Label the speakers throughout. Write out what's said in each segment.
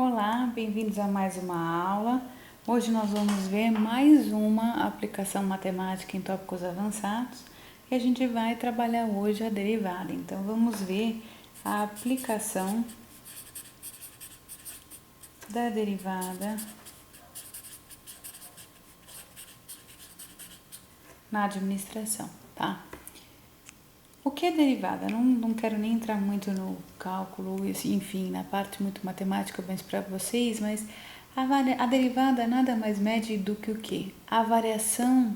Speaker 1: Olá, bem-vindos a mais uma aula. Hoje nós vamos ver mais uma aplicação matemática em tópicos avançados e a gente vai trabalhar hoje a derivada. Então vamos ver a aplicação da derivada na administração, tá? O que é derivada? Não quero nem entrar muito no cálculo, enfim, na parte muito matemática, mas para vocês, mas a derivada nada mais mede do que o quê? A variação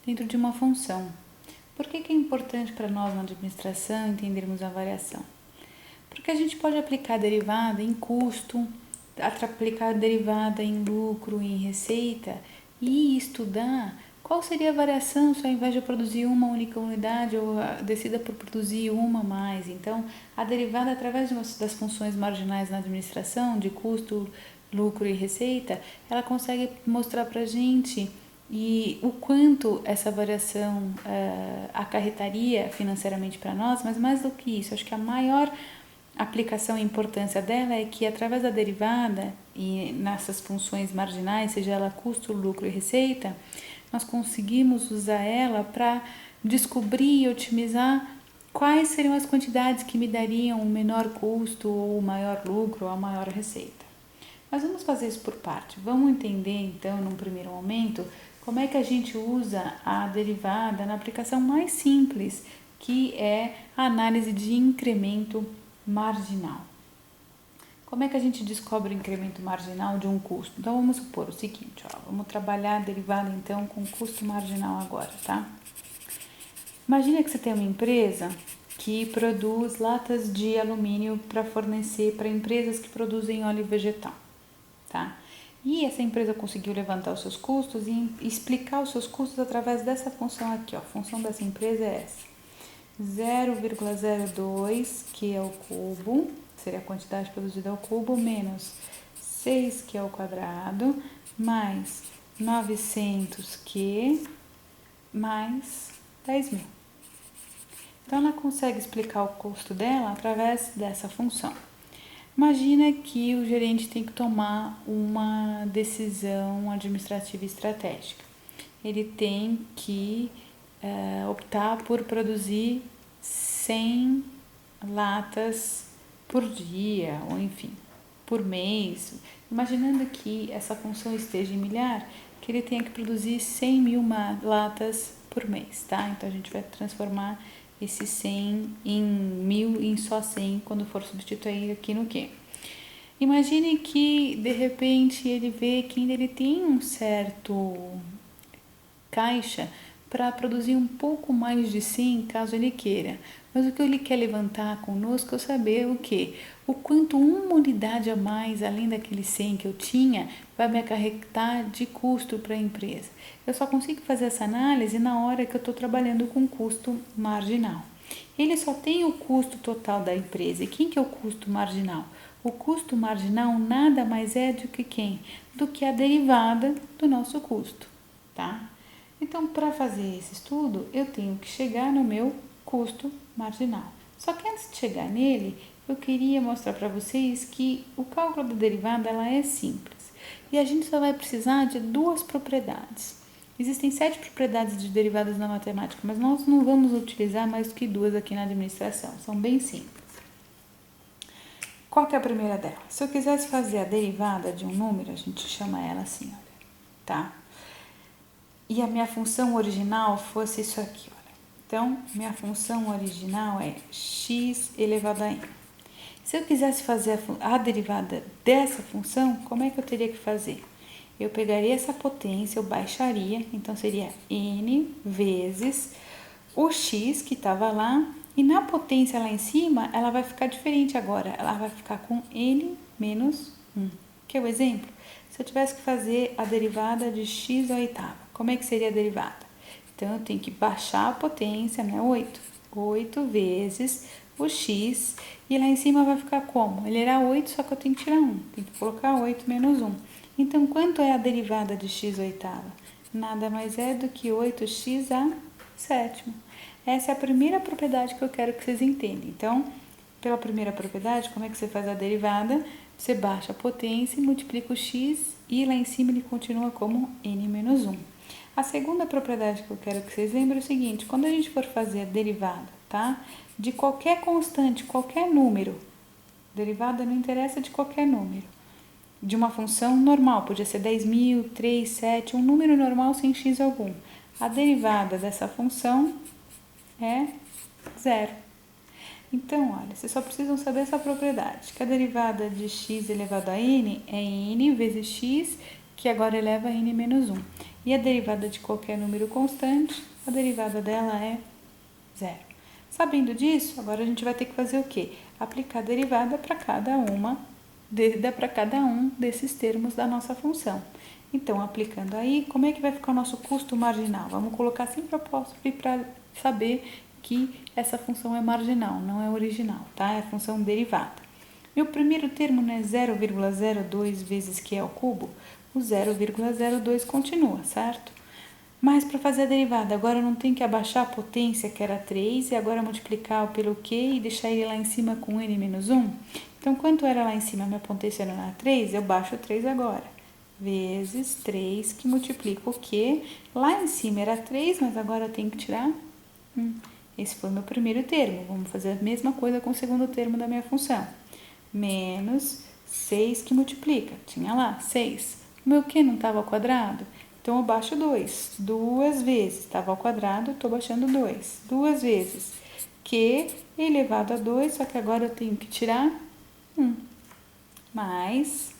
Speaker 1: dentro de uma função. Por que é importante para nós na administração entendermos a variação? Porque a gente pode aplicar a derivada em custo, aplicar a derivada em lucro, em receita e estudar qual seria a variação se ao invés de eu produzir uma única unidade eu decida por produzir uma a mais. Então, a derivada através das funções marginais na administração, de custo, lucro e receita, ela consegue mostrar para a gente e o quanto essa variação acarretaria financeiramente para nós, mas mais do que isso, acho que a maior aplicação e importância dela é que através da derivada e nessas funções marginais, seja ela custo, lucro e receita, nós conseguimos usar ela para descobrir e otimizar quais seriam as quantidades que me dariam o menor custo ou o maior lucro ou a maior receita. Mas vamos fazer isso por parte. Vamos entender então, num primeiro momento, como é que a gente usa a derivada na aplicação mais simples, que é a análise de incremento marginal. Como é que a gente descobre o incremento marginal de um custo? Então, vamos supor o seguinte, vamos trabalhar a derivada então com custo marginal agora, tá? Imagina que você tem uma empresa que produz latas de alumínio para fornecer para empresas que produzem óleo vegetal, tá? E essa empresa conseguiu levantar os seus custos e explicar os seus custos através dessa função aqui, A função dessa empresa é essa. 0,02, que é o cubo, seria a quantidade produzida ao cubo, menos 6, que é o quadrado, mais 900, que mais 10.000. Então, ela consegue explicar o custo dela através dessa função. Imagina que o gerente tem que tomar uma decisão administrativa e estratégica. Ele tem que optar por produzir 100 latas por dia, ou enfim, por mês. Imaginando que essa função esteja em milhar, que ele tenha que produzir 100.000 latas por mês, tá? Então, a gente vai transformar esse 100 em 1.000 em só 100 quando for substituir aqui no quê? Imagine que, de repente, ele vê que ainda ele tem um certo caixa para produzir um pouco mais de 100 caso ele queira. Mas o que ele quer levantar conosco é saber o quê? O quanto uma unidade a mais, além daquele 100 que eu tinha, vai me acarretar de custo para a empresa. Eu só consigo fazer essa análise na hora que eu estou trabalhando com custo marginal. Ele só tem o custo total da empresa. E quem que é o custo marginal? O custo marginal nada mais é do que quem? Do que a derivada do nosso custo, tá? Então, para fazer esse estudo, eu tenho que chegar no meu custo marginal. Só que antes de chegar nele, eu queria mostrar para vocês que o cálculo da derivada ela é simples. E a gente só vai precisar de duas propriedades. Existem 7 propriedades de derivadas na matemática, mas nós não vamos utilizar mais do que duas aqui na administração. São bem simples. Qual que é a primeira delas? Se eu quisesse fazer a derivada de um número, a gente chama ela assim, olha, tá? E a minha função original fosse isso aqui, olha. Então, minha função original é x elevado a n. Se eu quisesse fazer a derivada dessa função, como é que eu teria que fazer? Eu pegaria essa potência, eu baixaria, então seria n vezes o x que estava lá, e na potência lá em cima, ela vai ficar diferente agora, ela vai ficar com n menos 1. Que é o exemplo? Se eu tivesse que fazer a derivada de x à oitava, como é que seria a derivada? Então, eu tenho que baixar a potência, né? 8. 8 vezes o x, e lá em cima vai ficar como? Ele era 8, só que eu tenho que tirar 1. Tem que colocar 8 menos 1. Então, quanto é a derivada de x à oitava? Nada mais é do que 8x à sétima. Essa é a primeira propriedade que eu quero que vocês entendam. Então, pela primeira propriedade, como é que você faz a derivada? você baixa a potência e multiplica o x e lá em cima ele continua como n menos 1. A segunda propriedade que eu quero que vocês lembrem é o seguinte, quando a gente for fazer a derivada, tá? De qualquer constante, qualquer número, derivada não interessa de qualquer número, de uma função normal, podia ser 10.000, 3, 7, um número normal sem x algum. A derivada dessa função é zero. Então, olha, vocês só precisam saber essa propriedade, que a derivada de x elevado a n é n vezes x, que agora eleva a n menos 1. E a derivada de qualquer número constante, a derivada dela é zero. Sabendo disso, agora a gente vai ter que fazer o quê? Aplicar a derivada para cada um desses termos da nossa função. Então, aplicando aí, como é que vai ficar o nosso custo marginal? Vamos colocar sempre apóstrofe para saber que essa função é marginal, não é original, tá? É a função derivada. Meu primeiro termo não é 0,02 vezes q ao cubo? O 0,02 continua, certo? Mas para fazer a derivada, agora eu não tenho que abaixar a potência, que era 3, e agora multiplicar pelo q e deixar ele lá em cima com n menos 1? Então, quanto era lá em cima? Minha potência era 3, eu baixo 3 agora. Vezes 3, que multiplica o q. Lá em cima era 3, mas agora eu tenho que tirar 1. Esse foi o meu primeiro termo. Vamos fazer a mesma coisa com o segundo termo da minha função. Menos 6 que multiplica. Tinha lá 6. O meu q não estava ao quadrado? Então, eu baixo 2. 2 vezes. Estava ao quadrado, estou baixando 2. 2 vezes. Q elevado a 2, só que agora eu tenho que tirar 1. Mais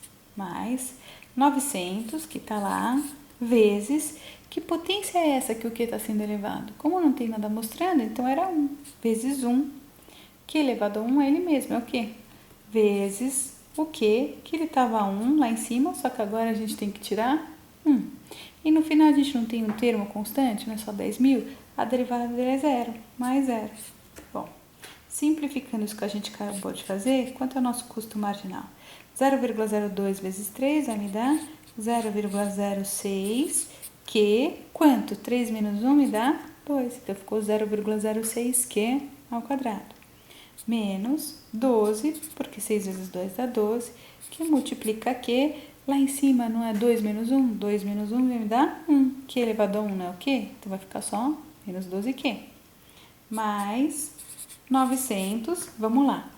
Speaker 1: 900, que está lá, vezes... Que potência é essa que o q está sendo elevado? Como não tem nada mostrando, então era 1 vezes 1. Q elevado a 1 é ele mesmo, é o quê? Vezes o q, que ele estava 1 lá em cima, só que agora a gente tem que tirar 1. E no final a gente não tem um termo constante, não é só 10.000? A derivada dele é 0, mais 0. Bom, simplificando isso que a gente acabou de fazer, quanto é o nosso custo marginal? 0,02 vezes 3 vai me dar 0,06, que quanto? 3 menos 1 me dá 2. Então, ficou 0,06q ao quadrado. Menos 12, porque 6 vezes 2 dá 12, que multiplica q. Lá em cima não é 2 menos 1? 2 menos 1 vai me dar 1. Q elevado a 1 não é o quê? Então, vai ficar só menos 12q. Mais 900, vamos lá.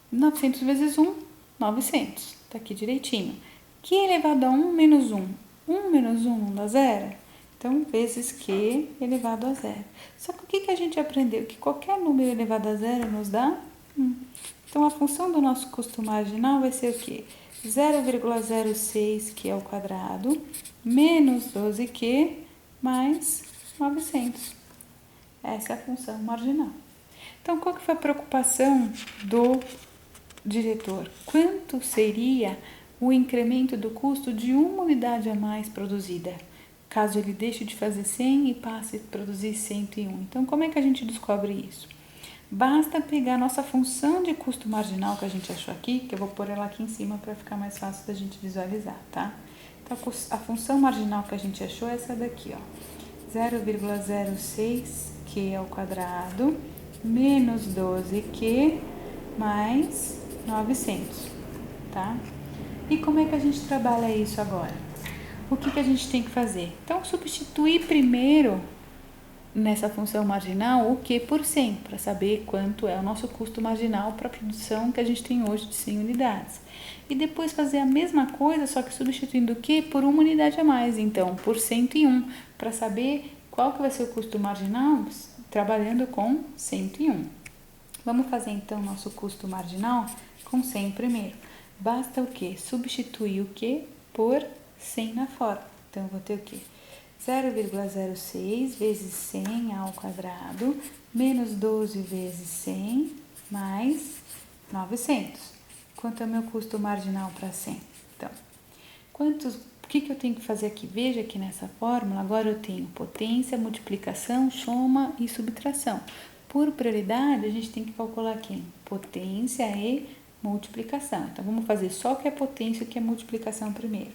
Speaker 1: 900 vezes 1, 900. Tá aqui direitinho. Q elevado a 1 menos 1. 1 menos 1 não dá zero? Então, vezes Q elevado a zero. Só que o que a gente aprendeu? Que qualquer número elevado a zero nos dá 1. Então, a função do nosso custo marginal vai ser o quê? 0,06Q ao quadrado menos 12Q mais 900. Essa é a função marginal. Então, qual que foi a preocupação do diretor? Quanto seria o incremento do custo de uma unidade a mais produzida, caso ele deixe de fazer 100 e passe a produzir 101? Então, como é que a gente descobre isso? Basta pegar a nossa função de custo marginal que a gente achou aqui, que eu vou pôr ela aqui em cima para ficar mais fácil da gente visualizar, tá? Então, a função marginal que a gente achou é essa daqui, ó. 0,06Q ao quadrado menos 12Q mais 900, tá? E como é que a gente trabalha isso agora? O que a gente tem que fazer? Então, substituir primeiro nessa função marginal o Q por 100, para saber quanto é o nosso custo marginal para a produção que a gente tem hoje de 100 unidades. E depois fazer a mesma coisa, só que substituindo o Q por uma unidade a mais, então, por 101, para saber qual que vai ser o custo marginal trabalhando com 101. Vamos fazer, então, nosso custo marginal com 100 primeiro. Basta o quê? Substituir o quê por 100 na fórmula. Então, eu vou ter o quê? 0,06 vezes 100 ao quadrado, menos 12 vezes 100, mais 900. Quanto é o meu custo marginal para 100? Então, o que eu tenho que fazer aqui? Veja que nessa fórmula, agora eu tenho potência, multiplicação, soma e subtração. Por prioridade, a gente tem que calcular aqui potência e multiplicação. Então, vamos fazer só o que é potência e o que é multiplicação primeiro.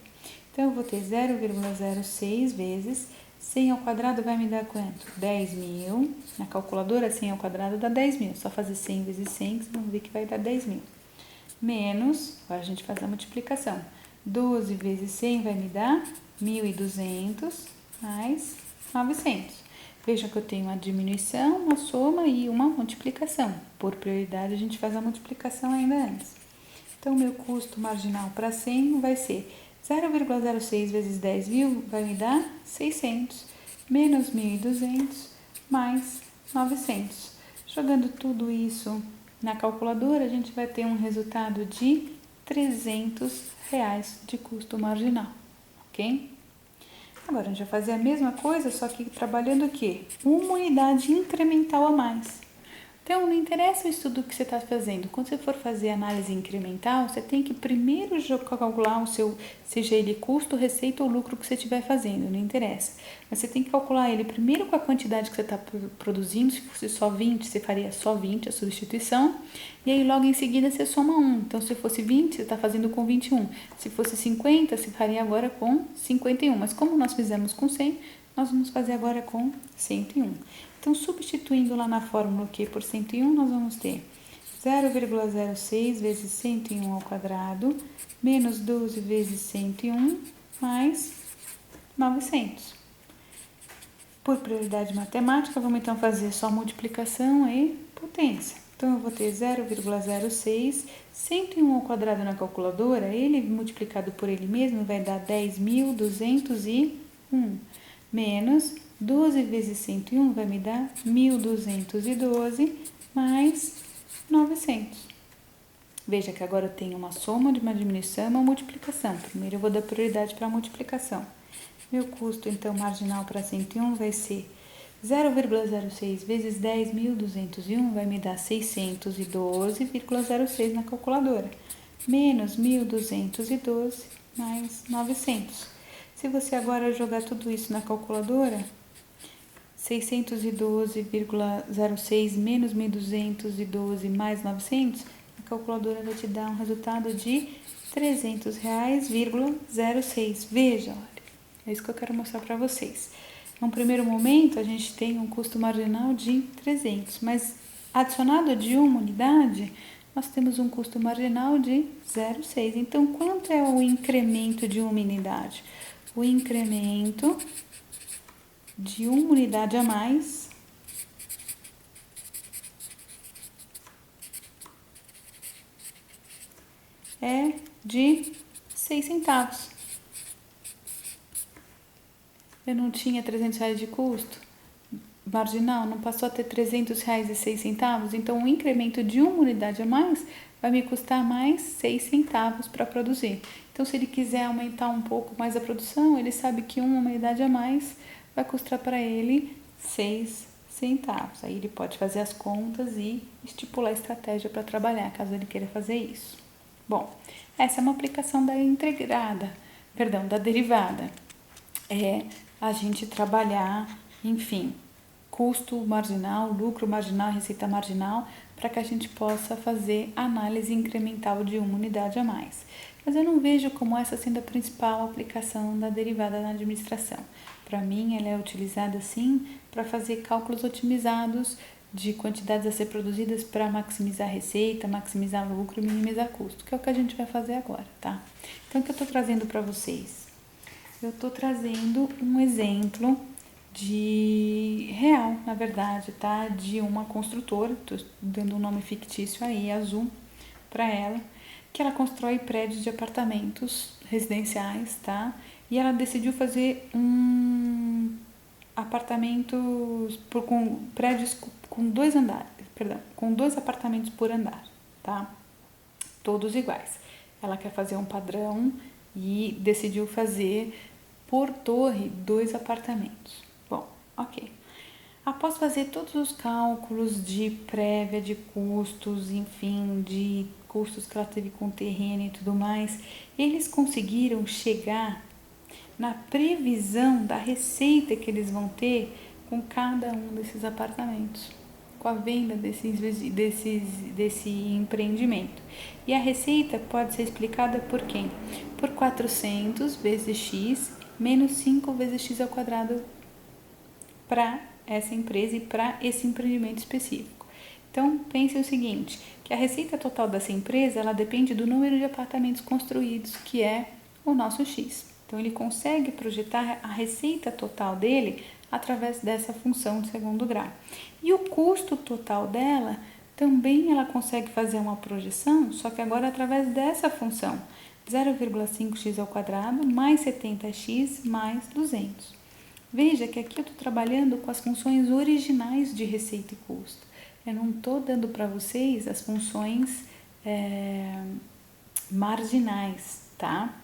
Speaker 1: Então, eu vou ter 0,06 vezes 100 ao quadrado vai me dar quanto? 10.000. Na calculadora, 100 ao quadrado dá 10.000. Só fazer 100 vezes 100, que vocês vão ver que vai dar 10.000. menos, agora a gente faz a multiplicação, 12 vezes 100 vai me dar 1.200 mais 900. Veja que eu tenho uma diminuição, uma soma e uma multiplicação. Por prioridade, a gente faz a multiplicação ainda antes. Então, meu custo marginal para 100 vai ser 0,06 vezes 10.000 vai me dar 600, menos 1.200 mais 900. Jogando tudo isso na calculadora, a gente vai ter um resultado de R$300 de custo marginal, ok? Agora, a gente vai fazer a mesma coisa, só que trabalhando o quê? Uma unidade incremental a mais. Então, não interessa o estudo que você está fazendo. Quando você for fazer análise incremental, você tem que primeiro calcular o seu, seja ele custo, receita ou lucro que você estiver fazendo, não interessa. Mas você tem que calcular ele primeiro com a quantidade que você está produzindo. Se fosse só 20, você faria só 20 a substituição. E aí, logo em seguida, você soma 1. Então, se fosse 20, você está fazendo com 21. Se fosse 50, você faria agora com 51. Mas como nós fizemos com 100, nós vamos fazer agora com 101. Então, substituindo lá na fórmula Q por 101, nós vamos ter 0,06 vezes 101 ao quadrado, menos 12 vezes 101, mais 900. Por prioridade matemática, vamos então fazer só multiplicação e potência. Então, eu vou ter 0,06, 101 ao quadrado na calculadora, ele multiplicado por ele mesmo vai dar 10.201, menos 12 vezes 101 vai me dar 1.212 mais 900. Veja que agora eu tenho uma soma de uma diminuição e uma multiplicação. Primeiro eu vou dar prioridade para a multiplicação. Meu custo, então, marginal para 101 vai ser 0,06 vezes 10.201 vai me dar 612,06 na calculadora, menos 1.212 mais 900. Se você agora jogar tudo isso na calculadora, 612,06 menos 1.212 mais 900, a calculadora vai te dar um resultado de R$300,06. Veja, olha, é isso que eu quero mostrar para vocês. Num primeiro momento, a gente tem um custo marginal de 300, mas adicionado de uma unidade, nós temos um custo marginal de 0,6. Então, quanto é o incremento de uma unidade? O incremento de uma unidade a mais é de 6 centavos. Eu não tinha R$300 de custo marginal, não passou a ter R$300,06, então o incremento de uma unidade a mais vai me custar mais 6 centavos para produzir. Então, se ele quiser aumentar um pouco mais a produção, ele sabe que uma unidade a mais vai custar para ele 6 centavos. Aí ele pode fazer as contas e estipular a estratégia para trabalhar, caso ele queira fazer isso. Bom, essa é uma aplicação da da derivada. É a gente trabalhar, enfim, custo marginal, lucro marginal, receita marginal, para que a gente possa fazer análise incremental de uma unidade a mais. Mas eu não vejo como essa sendo a principal aplicação da derivada na administração. Para mim, ela é utilizada, sim, para fazer cálculos otimizados de quantidades a ser produzidas para maximizar a receita, maximizar lucro e minimizar custo, que é o que a gente vai fazer agora, tá? Então, o que eu estou trazendo para vocês? Eu estou trazendo um exemplo real, na verdade, tá? De uma construtora, estou dando um nome fictício aí, Azul, para ela, que ela constrói prédios de apartamentos residenciais, tá? E ela decidiu fazer com prédios com 2 andares, com 2 apartamentos por andar, tá? Todos iguais. Ela quer fazer um padrão e decidiu fazer por torre 2 apartamentos. Bom, ok. Após fazer todos os cálculos de prévia, de custos, enfim, de custos que ela teve com o terreno e tudo mais, eles conseguiram chegar na previsão da receita que eles vão ter com cada um desses apartamentos, com a venda desse empreendimento. E a receita pode ser explicada por quem? Por 400 vezes x menos 5 vezes x ao quadrado para essa empresa e para esse empreendimento específico. Então, pense o seguinte, que a receita total dessa empresa, ela depende do número de apartamentos construídos, que é o nosso X. Então, ele consegue projetar a receita total dele através dessa função de segundo grau. E o custo total dela, também ela consegue fazer uma projeção, só que agora através dessa função, 0,5x ao quadrado mais 70x mais 200. Veja que aqui eu estou trabalhando com as funções originais de receita e custo. Eu não estou dando para vocês as funções marginais, tá?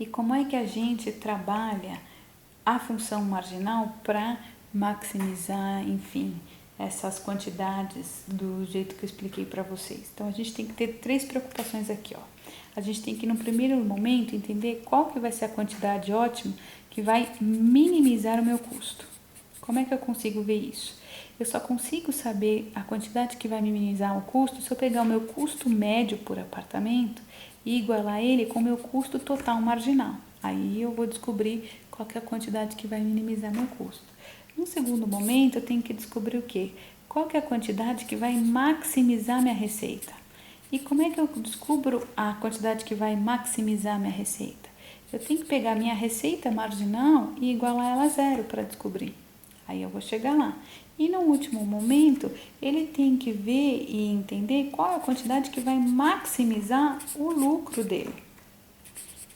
Speaker 1: E como é que a gente trabalha a função marginal para maximizar, enfim, essas quantidades do jeito que eu expliquei para vocês? Então, a gente tem que ter 3 preocupações aqui, ó. A gente tem que, no primeiro momento, entender qual que vai ser a quantidade ótima que vai minimizar o meu custo. Como é que eu consigo ver isso? Eu só consigo saber a quantidade que vai minimizar o custo se eu pegar o meu custo médio por apartamento e igualar ele com o meu custo total marginal. Aí eu vou descobrir qual que é a quantidade que vai minimizar meu custo. No segundo momento, eu tenho que descobrir o quê? Qual que é a quantidade que vai maximizar minha receita? E como é que eu descubro a quantidade que vai maximizar minha receita? Eu tenho que pegar minha receita marginal e igualar ela a zero para descobrir. Aí eu vou chegar lá. E no último momento, ele tem que ver e entender qual é a quantidade que vai maximizar o lucro dele.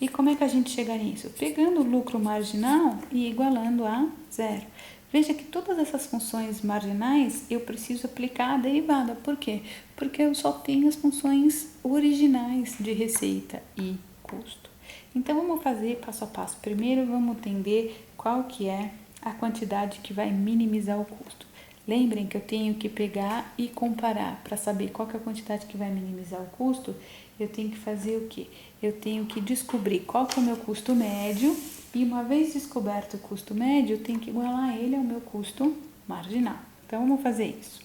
Speaker 1: E como é que a gente chega nisso? Pegando o lucro marginal e igualando a zero. Veja que todas essas funções marginais eu preciso aplicar a derivada. Por quê? Porque eu só tenho as funções originais de receita e custo. Então, vamos fazer passo a passo. Primeiro, vamos entender qual que é a quantidade que vai minimizar o custo. Lembrem que eu tenho que pegar e comparar para saber qual que é a quantidade que vai minimizar o custo. Eu tenho que fazer o quê? Eu tenho que descobrir qual que é o meu custo médio e uma vez descoberto o custo médio, eu tenho que igualar ele ao meu custo marginal. Então, vamos fazer isso.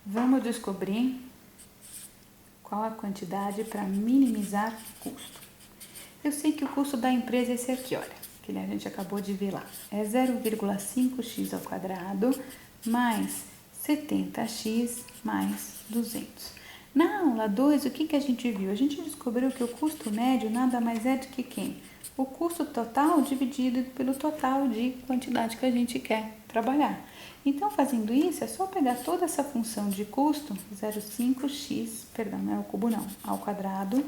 Speaker 1: Vamos descobrir qual a quantidade para minimizar o custo. Eu sei que o custo da empresa é esse aqui, olha, que a gente acabou de ver lá. É 0,5x ao quadrado mais 70x mais 200. Na aula 2, o que a gente viu? A gente descobriu que o custo médio nada mais é do que quem? O custo total dividido pelo total de quantidade que a gente quer trabalhar. Então, fazendo isso, é só pegar toda essa função de custo, 0,5x, perdão, não é o cubo não, ao quadrado,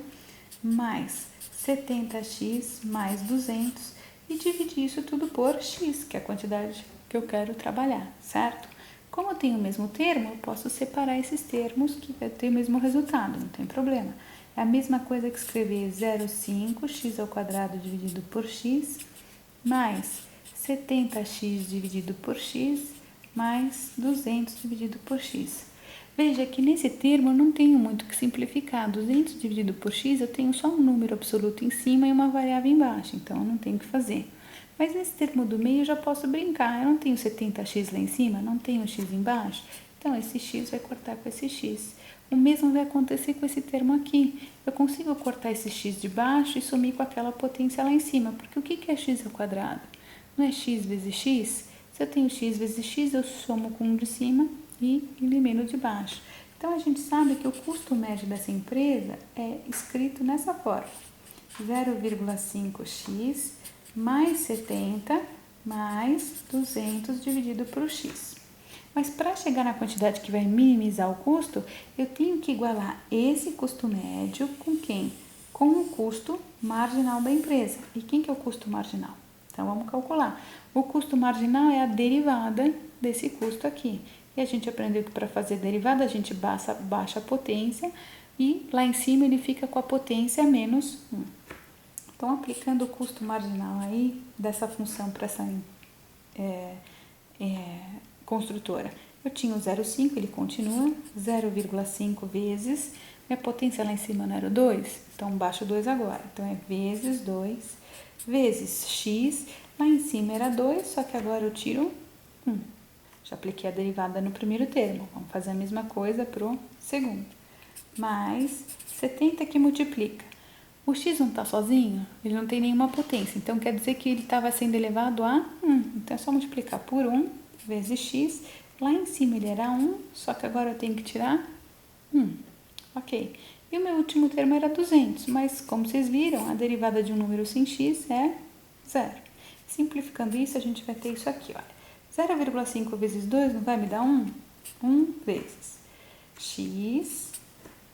Speaker 1: mais 70x mais 200 e dividir isso tudo por x, que é a quantidade que eu quero trabalhar, certo? Como eu tenho o mesmo termo, eu posso separar esses termos que vai ter o mesmo resultado, não tem problema. É a mesma coisa que escrever 0,5x ao quadrado dividido por x, mais 70x dividido por x, mais 200 dividido por x. Veja que nesse termo eu não tenho muito que simplificar. 200 dividido por x, eu tenho só um número absoluto em cima e uma variável embaixo, então eu não tenho que fazer. Mas nesse termo do meio eu já posso brincar. Eu não tenho 70x lá em cima, não tenho x embaixo, então esse x vai cortar com esse x. O mesmo vai acontecer com esse termo aqui. Eu consigo cortar esse x de baixo e sumir com aquela potência lá em cima, porque o que é x ao quadrado? Não é x vezes x? Se eu tenho x vezes x, eu somo com um de cima e elimino de baixo. Então, a gente sabe que o custo médio dessa empresa é escrito nessa forma. 0,5x mais 70 mais 200 dividido por x. Mas para chegar na quantidade que vai minimizar o custo, eu tenho que igualar esse custo médio com quem? Com o custo marginal da empresa. E quem que é o custo marginal? Então, vamos calcular. O custo marginal é a derivada desse custo aqui. E a gente aprendeu que para fazer derivada, a gente baixa a potência e lá em cima ele fica com a potência menos 1. Então, aplicando o custo marginal aí dessa função para essa construtora, eu tinha o 0,5, ele continua, 0,5 vezes, minha potência lá em cima não era 2, então baixo 2 agora. Então, é vezes 2, vezes x, lá em cima era 2, só que agora eu tiro 1. Já apliquei a derivada no primeiro termo, vamos fazer a mesma coisa para o segundo. Mais 70 que multiplica. O x não está sozinho, ele não tem nenhuma potência, então quer dizer que ele estava sendo elevado a 1. Então é só multiplicar por 1 vezes x, Lá em cima ele era 1, só que agora eu tenho que tirar 1. Ok. E o meu último termo era 200, mas como vocês viram, a derivada de um número sem x é 0. Simplificando isso, a gente vai ter isso aqui, olha. 0,5 vezes 2 não vai me dar 1? 1 vezes x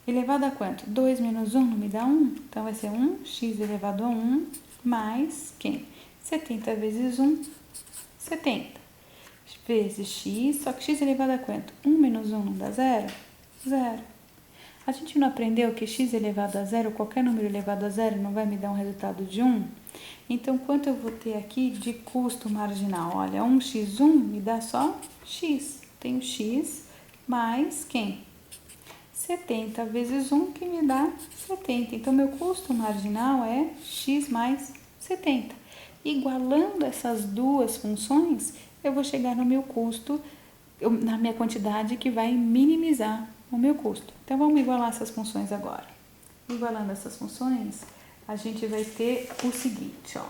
Speaker 1: elevado a quanto? 2 menos 1 não me dá 1? Então vai ser 1x elevado a 1 mais quem? 70 vezes 1, 70. Vezes x, só que x elevado a quanto? 1 menos 1 não dá 0? 0. A gente não aprendeu que x elevado a 0, qualquer número elevado a 0, não vai me dar um resultado de 1? Então, quanto eu vou ter aqui de custo marginal? Olha, 1x1 me dá só x. Tenho x mais quem? 70 vezes 1, que me dá 70. Então, meu custo marginal é x mais 70. Igualando essas duas funções, eu vou chegar no meu custo, na minha quantidade que vai minimizar o meu custo. Então, vamos igualar essas funções agora. Igualando essas funções, a gente vai ter o seguinte, ó.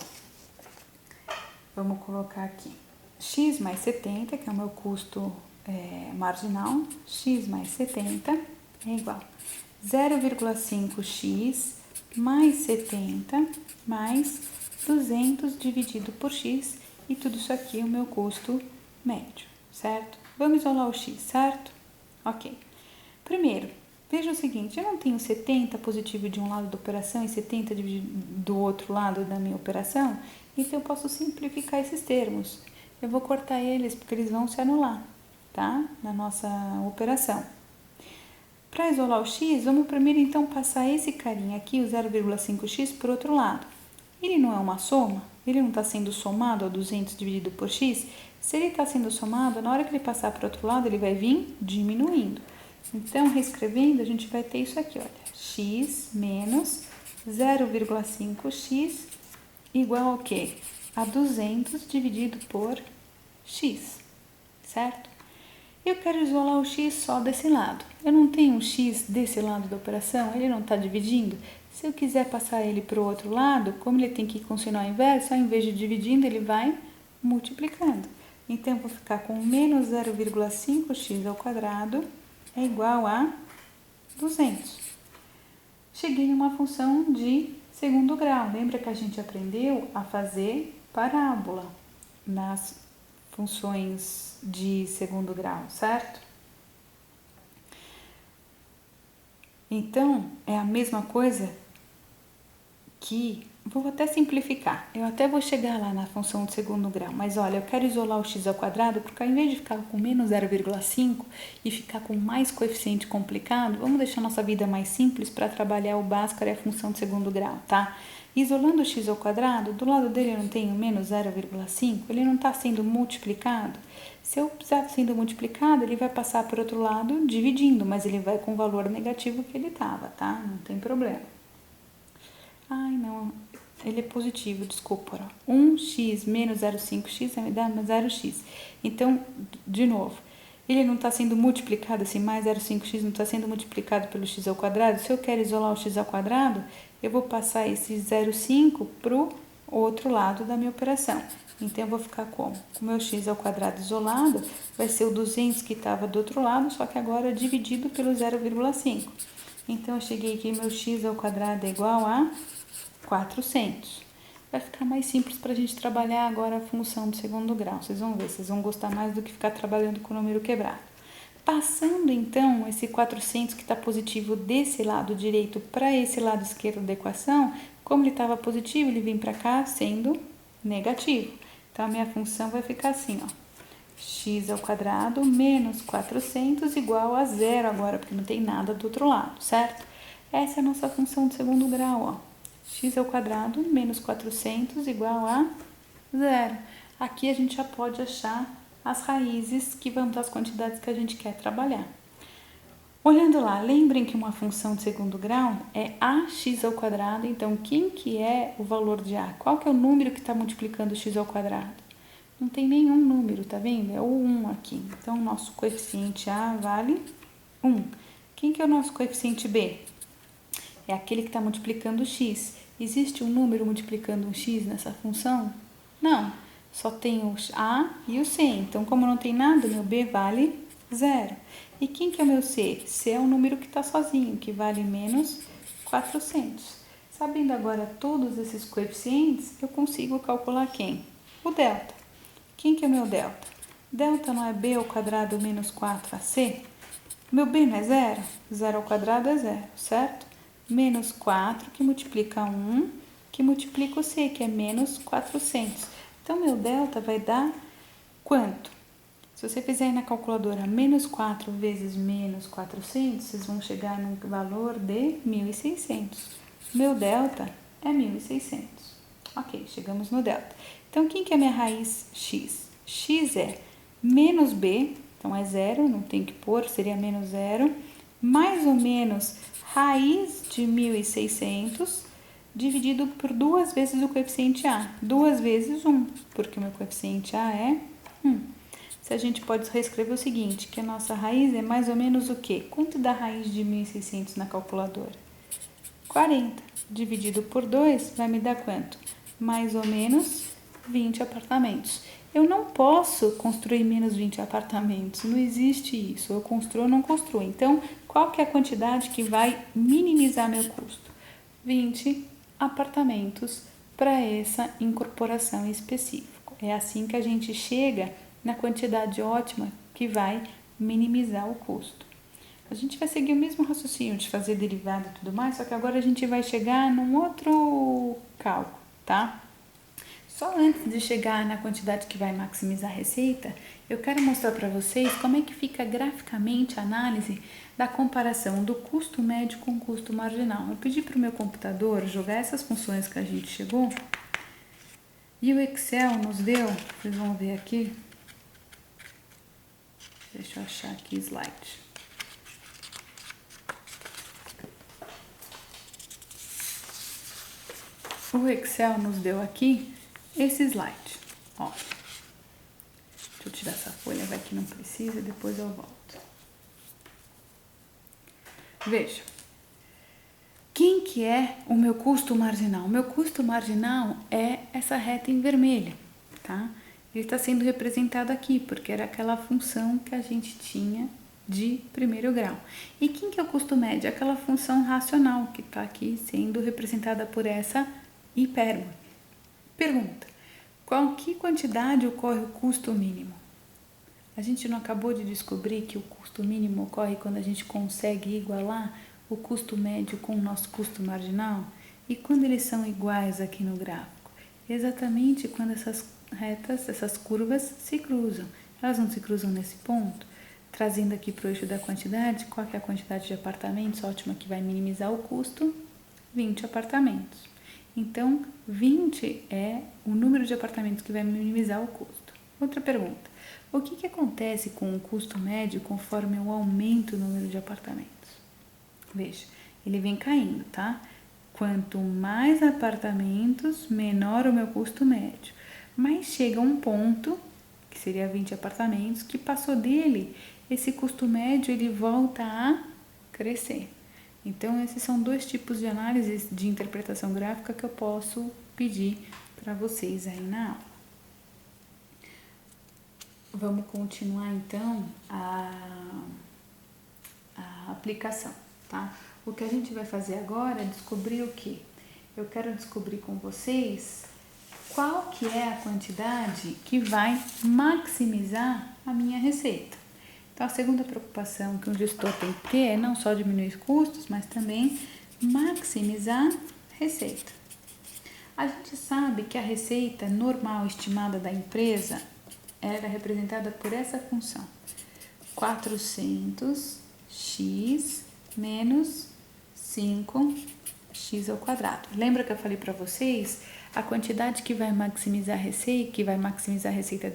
Speaker 1: Vamos colocar aqui x mais 70, que é o meu custo marginal, x mais 70 é igual a 0,5x mais 70 mais 200 dividido por x, e tudo isso aqui é o meu custo médio, certo? Vamos isolar o x, certo? Ok. Primeiro, veja o seguinte, eu não tenho 70 positivo de um lado da operação e 70 do outro lado da minha operação, então eu posso simplificar esses termos. Eu vou cortar eles porque eles vão se anular, tá? Na nossa operação. Para isolar o x, vamos primeiro então passar esse carinha aqui, o 0,5x, para o outro lado. Ele não é uma soma? Ele não está sendo somado a 200 dividido por x? Se ele está sendo somado, na hora que ele passar para o outro lado, ele vai vir diminuindo. Então, reescrevendo, a gente vai ter isso aqui, olha, x menos 0,5x igual ao quê? A 200 dividido por x, certo? Eu quero isolar o x só desse lado. Eu não tenho um x desse lado da operação, ele não está dividindo. Se eu quiser passar ele para o outro lado, como ele tem que ir com o sinal inverso, ao invés de dividindo, ele vai multiplicando. Então, eu vou ficar com menos 0,5x ao quadrado é igual a 200. Cheguei em uma função de segundo grau. Lembra que a gente aprendeu a fazer parábola nas funções de segundo grau, certo? Então, é a mesma coisa que... Vou até simplificar. Eu até vou chegar lá na função de segundo grau. Mas olha, eu quero isolar o x ao quadrado, porque ao invés de ficar com menos 0,5 e ficar com mais coeficiente complicado, vamos deixar nossa vida mais simples para trabalhar o básico e a função de segundo grau, tá? Isolando o x ao quadrado, do lado dele eu não tenho menos 0,5, ele não está sendo multiplicado. Se eu precisar sendo multiplicado, ele vai passar para o outro lado dividindo, mas ele vai com o valor negativo que ele estava, tá? Não tem problema. Ai, não, ele é positivo, desculpa. 1x menos 0,5x vai me dar 0x. Então, de novo, ele não está sendo multiplicado, assim, mais 0,5x não está sendo multiplicado pelo x ao quadrado. Se eu quero isolar o x ao quadrado, eu vou passar esse 0,5 para o outro lado da minha operação. Então, eu vou ficar como? Com o meu x ao quadrado isolado, vai ser o 200 que estava do outro lado, só que agora dividido pelo 0,5. Então, eu cheguei aqui, meu x ao quadrado é igual a 400. Vai ficar mais simples para a gente trabalhar agora a função de segundo grau. Vocês vão ver, vocês vão gostar mais do que ficar trabalhando com o número quebrado. Passando, então, esse 400 que está positivo desse lado direito para esse lado esquerdo da equação, como ele estava positivo, ele vem para cá sendo negativo. Então, a minha função vai ficar assim, ó. X ao quadrado menos 400 igual a zero agora, porque não tem nada do outro lado, certo? Essa é a nossa função de segundo grau, ó. X ao quadrado menos 400 igual a zero. Aqui a gente já pode achar as raízes que vão dar as quantidades que a gente quer trabalhar. Olhando lá, lembrem que uma função de segundo grau é ax ao quadrado. Então, quem que é o valor de a? Qual que é o número que está multiplicando x ao quadrado? Não tem nenhum número, tá vendo? É o 1 aqui. Então, o nosso coeficiente a vale 1. Quem que é o nosso coeficiente b? É aquele que está multiplicando x. Existe um número multiplicando um x nessa função? Não. Só tem o A e o C. Então, como não tem nada, meu B vale 0. E quem que é o meu C? C é um número que está sozinho, que vale menos 400. Sabendo agora todos esses coeficientes, eu consigo calcular quem? O delta. Quem que é o meu delta? Delta não é B ao quadrado menos 4AC? Meu B não é 0? 0 ao quadrado é 0, certo? Menos 4 que multiplica 1, que multiplica o C, que é menos 400. Então, meu delta vai dar quanto? Se você fizer aí na calculadora menos 4 vezes menos 400, vocês vão chegar num valor de 1.600. Meu delta é 1.600. Ok, chegamos no delta. Então, quem que é a minha raiz x? X é menos b, então é 0, não tem que pôr, seria menos 0, mais ou menos raiz de 1.600 dividido por 2 vezes o coeficiente a. 2 vezes 1, porque o meu coeficiente a é 1. Se a gente pode reescrever o seguinte, que a nossa raiz é mais ou menos o quê? Quanto dá a raiz de 1.600 na calculadora? 40. Dividido por 2 vai me dar quanto? Mais ou menos 20 apartamentos. Eu não posso construir menos 20 apartamentos, não existe isso. Eu construo ou não construo. Então, qual que é a quantidade que vai minimizar meu custo? 20 apartamentos para essa incorporação específica. É assim que a gente chega na quantidade ótima que vai minimizar o custo. A gente vai seguir o mesmo raciocínio de fazer derivada e tudo mais, só que agora a gente vai chegar num outro cálculo, tá? Só antes de chegar na quantidade que vai maximizar a receita, eu quero mostrar para vocês como é que fica graficamente a análise da comparação do custo médio com o custo marginal. Eu pedi para o meu computador jogar essas funções que a gente chegou e o Excel nos deu, vocês vão ver aqui, deixa eu achar aqui o slide. O Excel nos deu aqui esse slide, ó. Deixa eu tirar essa folha, vai que não precisa, depois eu volto. Veja, quem que é o meu custo marginal? O meu custo marginal é essa reta em vermelho, tá? Ele está sendo representado aqui, porque era aquela função que a gente tinha de primeiro grau. E quem que é o custo médio? Aquela função racional que está aqui sendo representada por essa hipérbole. Pergunta, que quantidade ocorre o custo mínimo? A gente não acabou de descobrir que o custo mínimo ocorre quando a gente consegue igualar o custo médio com o nosso custo marginal? E quando eles são iguais aqui no gráfico? Exatamente quando essas retas, essas curvas se cruzam. Elas não se cruzam nesse ponto? Trazendo aqui para o eixo da quantidade, qual que é a quantidade de apartamentos ótima que vai minimizar o custo? 20 apartamentos. Então, 20 é o número de apartamentos que vai minimizar o custo. Outra pergunta. O que acontece com o custo médio conforme eu aumento o número de apartamentos? Veja, ele vem caindo, tá? Quanto mais apartamentos, menor o meu custo médio. Mas chega um ponto, que seria 20 apartamentos, que passou dele, esse custo médio ele volta a crescer. Então, esses são dois tipos de análise de interpretação gráfica que eu posso pedir para vocês aí na aula. Vamos continuar, então, a aplicação, tá? O que a gente vai fazer agora é descobrir o quê? Eu quero descobrir com vocês qual que é a quantidade que vai maximizar a minha receita. Então, a segunda preocupação que um gestor tem que ter é não só diminuir custos, mas também maximizar receita. A gente sabe que a receita normal estimada da empresa era representada por essa função, 400x menos 5x ao quadrado. Lembra que eu falei para vocês? A quantidade que vai maximizar a receita,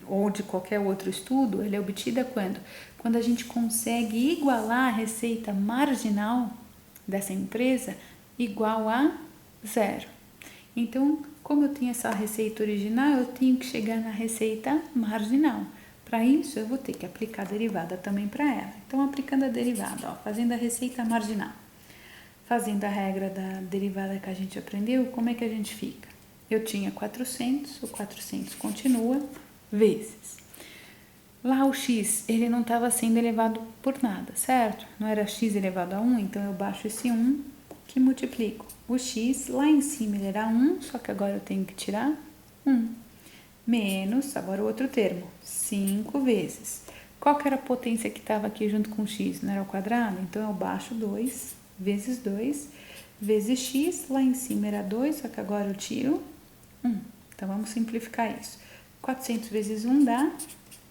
Speaker 1: ou de qualquer outro estudo, ela é obtida quando? Quando a gente consegue igualar a receita marginal dessa empresa igual a 0. Então, como eu tenho essa receita original, eu tenho que chegar na receita marginal. Para isso, eu vou ter que aplicar a derivada também para ela. Então, aplicando a derivada, ó, fazendo a receita marginal, fazendo a regra da derivada que a gente aprendeu, como é que a gente fica? eu tinha 400, o 400 continua, vezes. Lá o x, ele não estava sendo elevado por nada, certo? Não era x elevado a 1, então eu baixo esse 1 que multiplico. O x, lá em cima ele era 1, só que agora eu tenho que tirar 1. Menos, agora o outro termo, 5 vezes. Qual que era a potência que estava aqui junto com o x? Não era o quadrado? Então eu baixo 2 vezes 2 vezes x, lá em cima era 2, só que agora eu tiro 1. Então vamos simplificar isso. 400 vezes 1 dá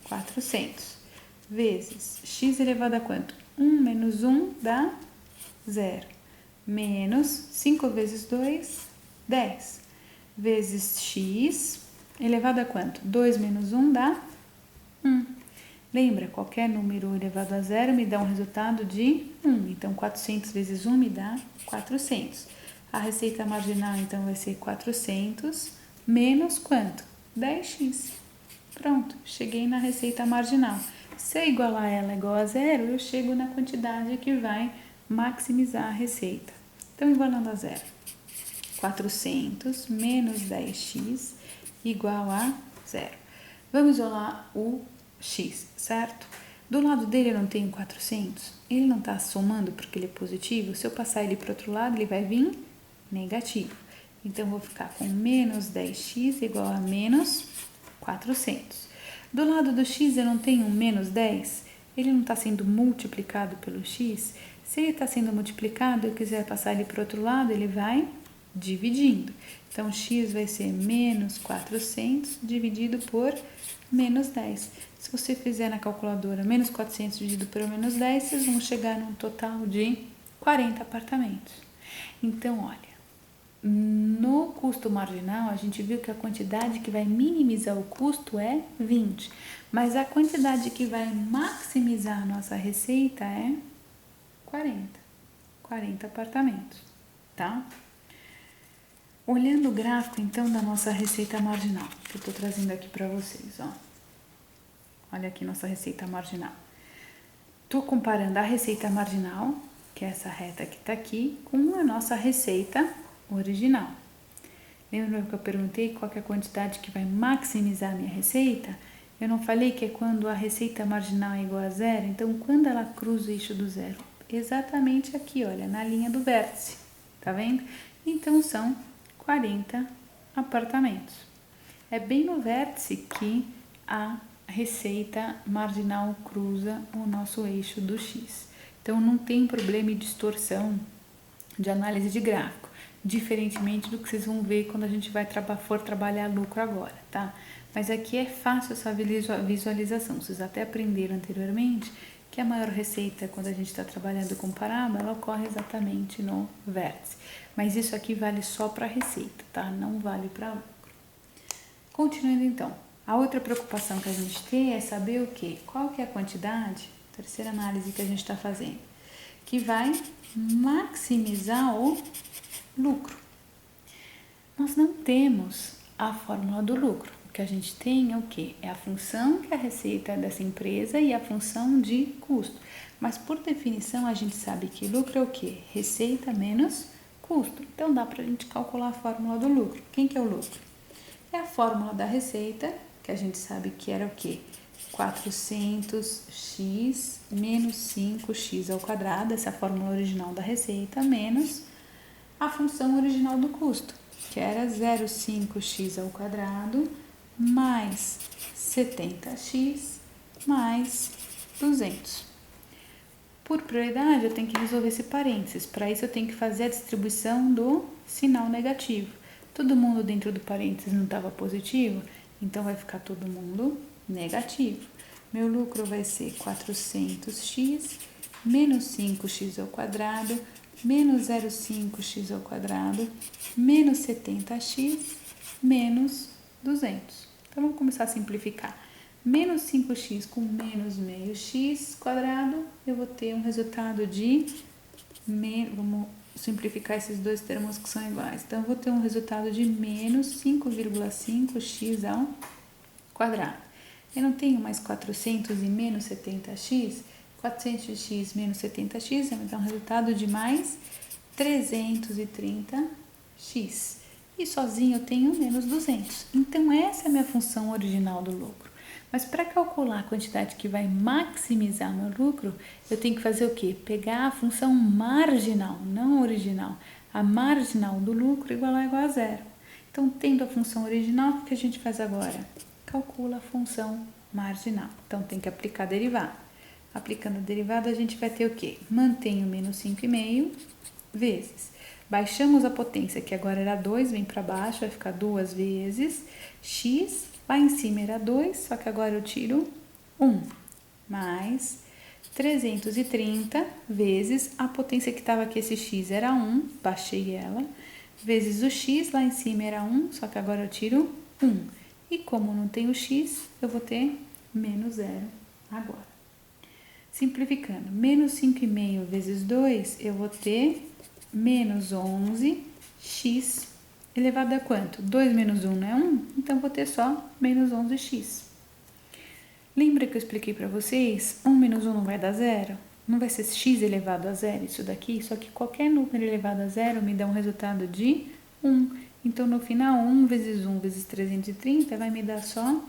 Speaker 1: 400. Vezes x elevado a quanto? 1 menos 1 dá 0. Menos 5 vezes 2, 10. Vezes x elevado a quanto? 2 menos 1 dá 1. Lembra, qualquer número elevado a 0 me dá um resultado de 1. Então, 400 vezes 1 me dá 400. A receita marginal, então, vai ser 400 menos quanto? 10x. Pronto, cheguei na receita marginal. Se eu igualar ela igual a 0, eu chego na quantidade que vai maximizar a receita. Então, igualando a 0. 400 menos 10x igual a 0. Vamos isolar o x, certo? Do lado dele eu não tenho 400, ele não está somando porque ele é positivo. Se eu passar ele para o outro lado, ele vai vir negativo. Então, eu vou ficar com menos 10x igual a menos 400. Do lado do x eu não tenho menos 10, ele não está sendo multiplicado pelo x. Se ele está sendo multiplicado e eu quiser passar ele para o outro lado, ele vai dividindo. Então, x vai ser menos 400 dividido por menos 10. Se você fizer na calculadora menos 400 dividido por menos 10, vocês vão chegar num total de 40 apartamentos. Então, olha, no custo marginal, a gente viu que a quantidade que vai minimizar o custo é 20, mas a quantidade que vai maximizar a nossa receita é 40 apartamentos, tá? Olhando o gráfico, então, da nossa receita marginal, que eu estou trazendo aqui para vocês, ó. Olha aqui nossa receita marginal. Estou comparando a receita marginal, que é essa reta que está aqui, com a nossa receita original. Lembra que eu perguntei qual que é a quantidade que vai maximizar a minha receita? Eu não falei que é quando a receita marginal é igual a 0? Então, quando ela cruza o eixo do 0? Exatamente aqui, olha, na linha do vértice, tá vendo? Então, são 40 apartamentos. É bem no vértice que a receita marginal cruza o nosso eixo do x. Então, não tem problema de distorção de análise de gráfico, diferentemente do que vocês vão ver quando a gente for trabalhar lucro agora, tá? Mas aqui é fácil essa visualização. Vocês até aprenderam anteriormente que a maior receita, quando a gente está trabalhando com parábola, ela ocorre exatamente no vértice. Mas isso aqui vale só para receita, tá? Não vale para lucro. Continuando então, a outra preocupação que a gente tem é saber o quê? Qual que é a quantidade, terceira análise que a gente está fazendo, que vai maximizar o lucro. Nós não temos a fórmula do lucro. O que a gente tem é o quê? É a função que é a receita dessa empresa e a função de custo. Mas, por definição, a gente sabe que lucro é o quê? Receita menos custo. Então, dá para a gente calcular a fórmula do lucro. Quem que é o lucro? É a fórmula da receita, que a gente sabe que era o quê? 400x menos 5x ao quadrado, essa é a fórmula original da receita, menos a função original do custo, que era 0,5x ao quadrado mais 70x mais 200. Por prioridade, eu tenho que resolver esse parênteses. Para isso, eu tenho que fazer a distribuição do sinal negativo. Todo mundo dentro do parênteses não estava positivo, então vai ficar todo mundo negativo. Meu lucro vai ser 400x menos 5x ao quadrado menos 0,5x ao quadrado menos 70x menos 200. Então, vamos começar a simplificar. Menos 5x com menos meio x quadrado, eu vou ter um resultado de... Vamos simplificar esses dois termos que são iguais. Então, eu vou ter um resultado de menos 5,5x ao quadrado. Eu não tenho mais 400 e menos 70x. 400x menos 70x vai me dar um resultado de mais 330x. e sozinho eu tenho menos 200. Então, essa é a minha função original do lucro. Mas para calcular a quantidade que vai maximizar meu lucro, eu tenho que fazer o quê? Pegar a função marginal, não original. A marginal do lucro igual a zero. Então, tendo a função original, o que a gente faz agora? Calcula a função marginal. Então, tem que aplicar a derivada. Aplicando a derivada, a gente vai ter o quê? Mantém o menos 5,5 vezes. Baixamos a potência, que agora era 2, vem para baixo, vai ficar 2 vezes. X, lá em cima era 2, só que agora eu tiro 1. Mais 330 vezes a potência que estava aqui, esse x era 1, baixei ela. Vezes o x, lá em cima era 1, só que agora eu tiro 1. E como não tem o x, eu vou ter menos 0 agora. Simplificando, menos 5,5 vezes 2, eu vou ter menos 11x elevado a quanto? 2 menos 1 não é 1? Então, vou ter só menos 11x. Lembra que eu expliquei para vocês? 1 menos 1 não vai dar zero? Não vai ser x elevado a zero isso daqui? Só que qualquer número elevado a zero me dá um resultado de 1. Então, no final, 1 vezes 330 vai me dar só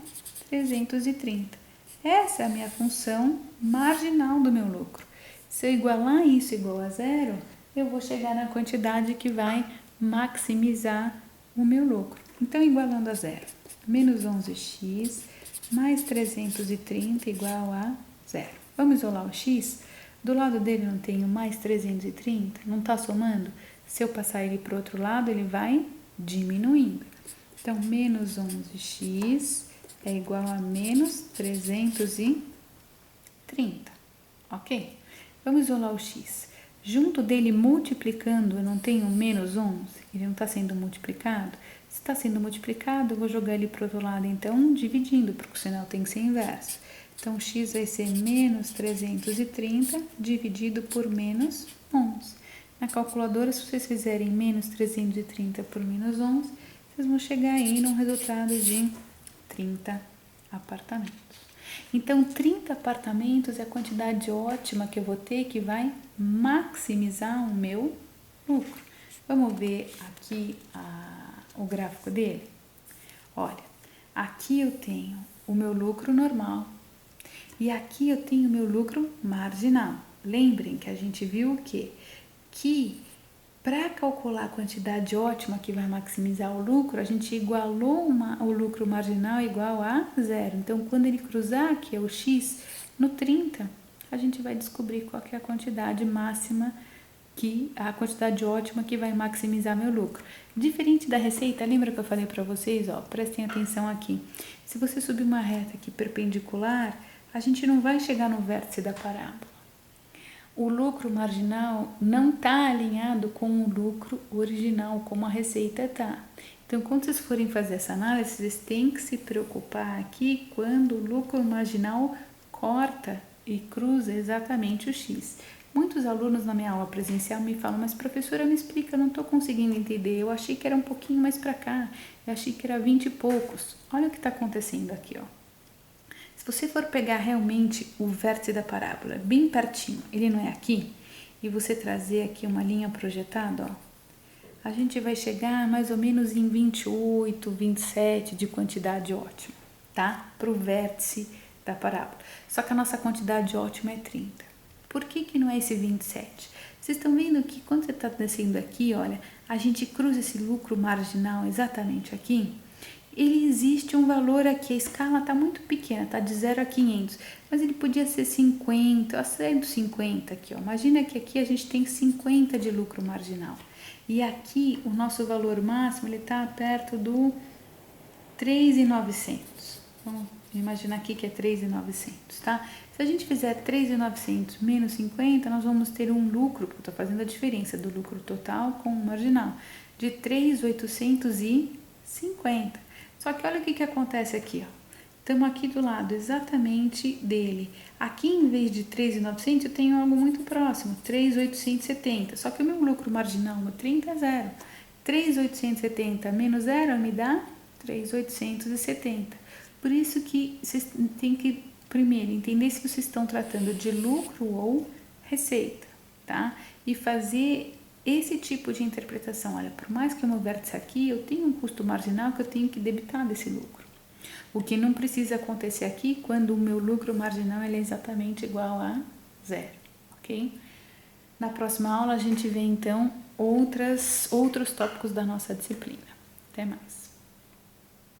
Speaker 1: 330. Essa é a minha função marginal do meu lucro. Se eu igualar isso igual a zero, eu vou chegar na quantidade que vai maximizar o meu lucro. Então, igualando a zero, menos 11x mais 330 igual a zero. Vamos isolar o x? Do lado dele não tenho mais 330? Não está somando? Se eu passar ele para o outro lado, ele vai diminuindo. Então, menos 11x é igual a menos 330, ok? Vamos isolar o x. Junto dele multiplicando, eu não tenho menos 11? Ele não está sendo multiplicado? Se está sendo multiplicado, eu vou jogar ele para o outro lado, então, dividindo, porque o sinal tem que ser inverso. Então, x vai ser menos 330 dividido por menos 11. Na calculadora, se vocês fizerem menos 330 por menos 11, vocês vão chegar aí num resultado de 30 apartamentos. Então, 30 apartamentos é a quantidade ótima que eu vou ter que vai maximizar o meu lucro. Vamos ver aqui o gráfico dele? Olha, aqui eu tenho o meu lucro normal e aqui eu tenho o meu lucro marginal. Lembrem que a gente viu o quê? Que para calcular a quantidade ótima que vai maximizar o lucro, a gente igualou o lucro marginal igual a zero. Então, quando ele cruzar, que é o x, no 30, a gente vai descobrir qual que é a quantidade máxima, a quantidade ótima que vai maximizar meu lucro. Diferente da receita, lembra que eu falei para vocês? Ó, prestem atenção aqui. Se você subir uma reta aqui perpendicular, a gente não vai chegar no vértice da parábola. O lucro marginal não está alinhado com o lucro original, como a receita está. Então, quando vocês forem fazer essa análise, vocês têm que se preocupar aqui quando o lucro marginal corta e cruza exatamente o x. Muitos alunos na minha aula presencial me falam, mas professora, me explica, eu não estou conseguindo entender, eu achei que era um pouquinho mais para cá, eu achei que era 20 e poucos. Olha o que está acontecendo aqui, ó. Se você for pegar realmente o vértice da parábola, bem pertinho, ele não é aqui, e você trazer aqui uma linha projetada, ó, a gente vai chegar mais ou menos em 28, 27 de quantidade ótima, tá? Para o vértice da parábola. Só que a nossa quantidade ótima é 30. Por que não é esse 27? Vocês estão vendo que quando você está descendo aqui, olha, a gente cruza esse lucro marginal exatamente aqui, ele existe um valor aqui, a escala está muito pequena, está de 0 a 500, mas ele podia ser 50, ó, 50 aqui, ó. Imagina que aqui a gente tem 50 de lucro marginal, e aqui o nosso valor máximo, ele está perto do 3.900, vamos imaginar aqui que é 3.900, tá? Se a gente fizer 3.900 menos 50, nós vamos ter um lucro, porque eu estou fazendo a diferença do lucro total com o marginal, de 3.850. Só que olha o que acontece aqui, ó. Estamos aqui do lado exatamente dele. Aqui, em vez de 3.900, eu tenho algo muito próximo, 3.870. Só que o meu lucro marginal no 30 é zero. 3.870 menos zero me dá 3.870. Por isso que vocês têm que, primeiro, entender se vocês estão tratando de lucro ou receita, tá? E fazer esse tipo de interpretação. Olha, por mais que o meu vértice aqui, eu tenho um custo marginal que eu tenho que debitar desse lucro. O que não precisa acontecer aqui quando o meu lucro marginal ele é exatamente igual a zero, ok? Na próxima aula a gente vê então outros tópicos da nossa disciplina. Até mais!